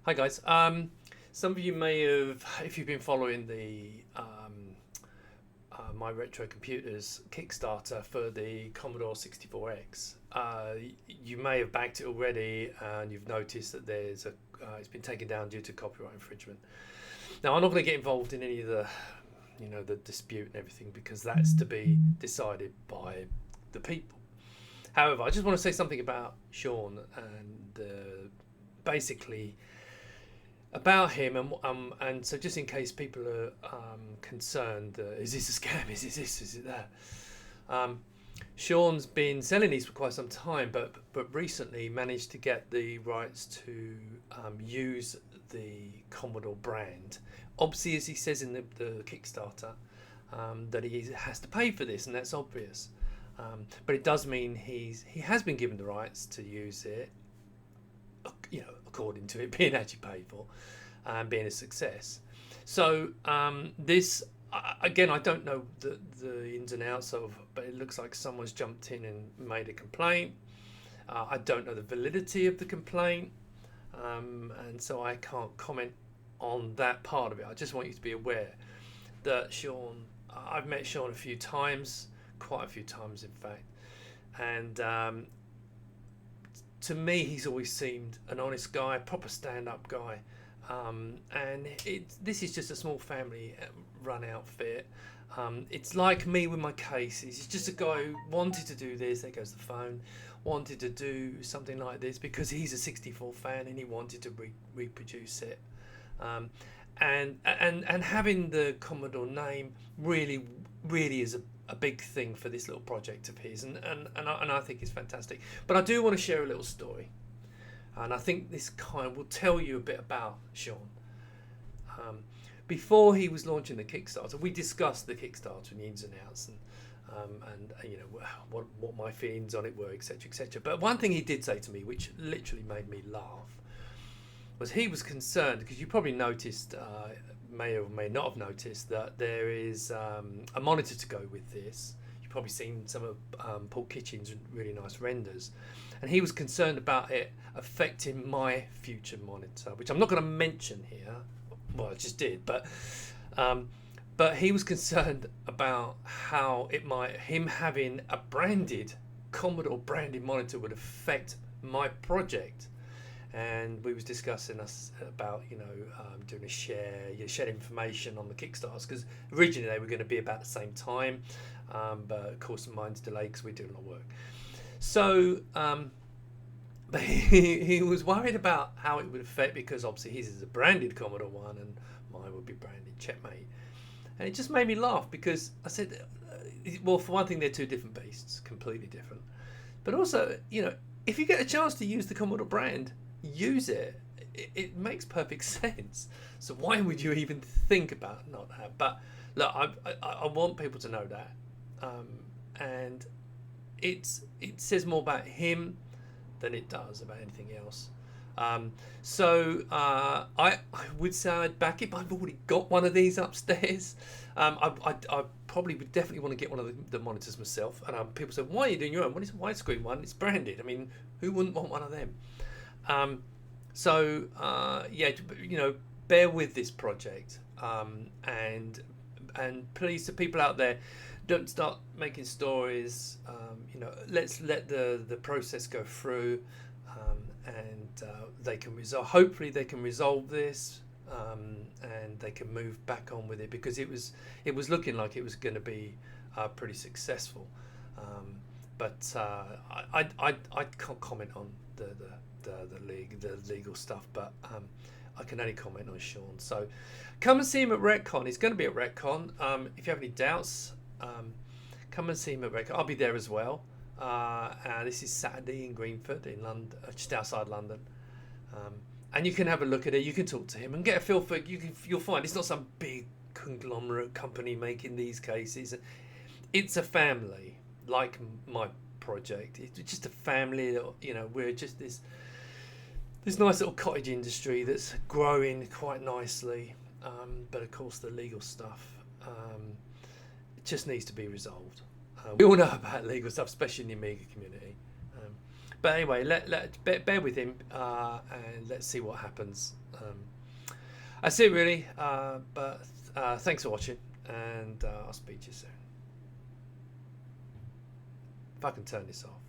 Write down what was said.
Hi guys. Some of you may have, if you've been following the my Retro Computers Kickstarter for the Commodore 64X, you may have backed it already, and you've noticed that it's been taken down due to copyright infringement. Now, I'm not going to get involved in any of the dispute and everything because that's to be decided by the people. However, I just want to say something about Sean and basically about him, and so just in case people are concerned, is this a scam? Is this? Is it that? Sean's been selling these for quite some time, but recently managed to get the rights to use the Commodore brand. Obviously, as he says in the Kickstarter, that he has to pay for this, and that's obvious. But it does mean he has been given the rights to use it, according to it being actually paid for and being a success. So this again, I don't know the ins and outs of, but it looks like someone's jumped in and made a complaint. I don't know the validity of the complaint, and so I can't comment on that part of it. I just want you to be aware that Sean, I've met Sean a few times, quite a few times in fact, and to me, he's always seemed an honest guy, a proper stand-up guy. And this is just a small family run outfit. It's like me with my cases. He's just a guy who wanted to do this. There goes the phone. Wanted to do something like this because he's a 64 fan and he wanted to reproduce it. And having the Commodore name really is a big thing for this little project of his, and I think it's fantastic. But I do want to share a little story, and I think this kind will tell you a bit about Sean. Before he was launching the Kickstarter, we discussed the Kickstarter and the ins and outs, and what my feelings on it were, etc., etc. But one thing he did say to me, which literally made me laugh, was he was concerned because you probably noticed, may or may not have noticed, that there is a monitor to go with this. You've probably seen some of Paul Kitchen's really nice renders, and he was concerned about it affecting my future monitor, which I'm not going to mention here. Well, I just did, but he was concerned about how him having a branded Commodore branded monitor would affect my project. And we was discussing about doing a share information on the Kickstarters, because originally they were going to be about the same time, but of course mine's delayed because we're doing a lot of work. So but he was worried about how it would affect, because obviously his is a branded Commodore one and mine would be branded Checkmate, and it just made me laugh because I said, well, for one thing, they're two different beasts, completely different, but also, if you get a chance to use the Commodore brand, use it. It makes perfect sense. So why would you even think about not having? But look, I want people to know that, and it says more about him than it does about anything else. So I would say I'd back it, but I've already got one of these upstairs. I probably would definitely want to get one of the monitors myself. And people say, why are you doing your own? Well, it's a widescreen one. It's branded. I mean, who wouldn't want one of them? Bear with this project, and please, to people out there, don't start making stories. Let's let the process go through, and they can resolve. Hopefully, they can resolve this, and they can move back on with it, because it was looking like it was going to be pretty successful. But I can't comment on the legal stuff, but I can only comment on Sean. So come and see him at RetCon. He's going to be at RetCon. If you have any doubts, come and see him at RetCon. I'll be there as well. This is Saturday in Greenford, in London, just outside London. And you can have a look at it. You can talk to him and get a feel for it. You'll find it's not some big conglomerate company making these cases. It's a family, like my project. It's just a family that, we're just this nice little cottage industry that's growing quite nicely, but of course the legal stuff, it just needs to be resolved. We all know about legal stuff, especially in the Amiga community, But anyway, bear with him, and let's see what happens. That's it really. But thanks for watching, and I'll speak to you soon. If I can turn this off.